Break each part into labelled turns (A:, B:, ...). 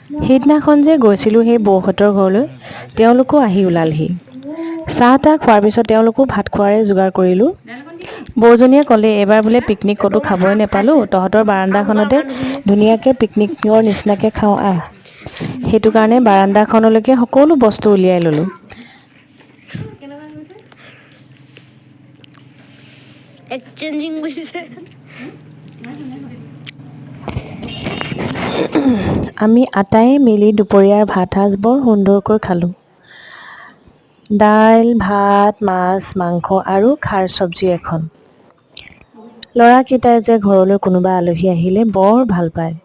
A: সেইদিনাখন যে গৈছিলোঁ সেই বৌহঁতৰ ঘৰলৈ, তেওঁলোকো আহি ওলালহি। চাহ তাহ খোৱাৰ পিছত তেওঁলোকো ভাত খোৱাৰে যোগাৰ কৰিলোঁ। বৌজনীয়ে ক'লে, এইবাৰ বোলে পিকনিক ক'তো খাবই নাপালোঁ, তহঁতৰ বাৰাণ্ডাখনতে ধুনীয়াকৈ পিকনিকৰ নিচিনাকৈ খাওঁ আহ। সেইটো কাৰণে বাৰাণ্ডাখনলৈকে সকলো বস্তু উলিয়াই ল'লোঁ। আমি আটাই মিলি দুপৰীয়াৰ ভাত সাজ বৰ সুন্দৰকৈ খালোঁ। দাইল, ভাত, মাছ, মাংস আৰু খাৰ চব্জি এখন। ল'ৰাকেইটাই যে ঘৰলৈ কোনোবা আলহী আহিলে বৰ ভাল পায়।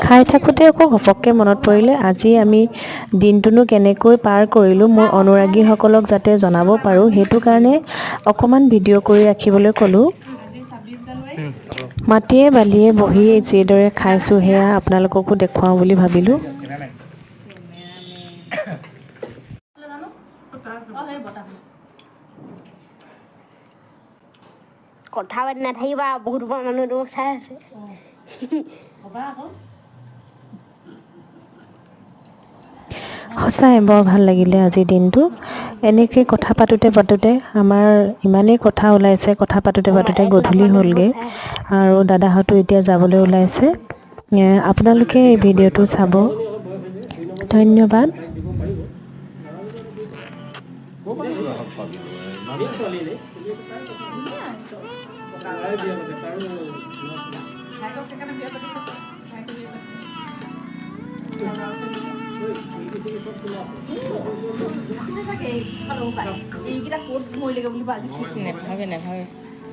A: খাই থাকোঁতে আকৌ ঘপককৈ মনত পৰিলে, আজি আমি দিনটোনো কেনেকৈ পাৰ কৰিলোঁ মোৰ অনুৰাগীসকলক যাতে জনাব পাৰোঁ, সেইটো কাৰণে অকণমান ভিডিঅ' কৰি ৰাখিবলৈ ক'লোঁ। মাটিয়ে বালিয়ে বহি যিদৰে খাইছোঁ সেয়া আপোনালোককো দেখুৱাওঁ বুলি ভাবিলোঁ।
B: কথা পাতি নাথাকিবা, বহুত মানুহ তোমাক চাই আছে।
A: সঁচাই বৰ ভাল লাগিলে আজিৰ দিনটো। এনেকৈ কথা পাতোঁতে পাতোঁতে আমাৰ ইমানেই কথা ওলাইছে, কথা পাতোঁতে পাতোঁতে গধূলি হ'লগৈ আৰু দাদাহঁতো এতিয়া যাবলৈ ওলাইছে। আপোনালোকে এই ভিডিঅ'টো চাব। ধন্যবাদ।
C: নেভাবে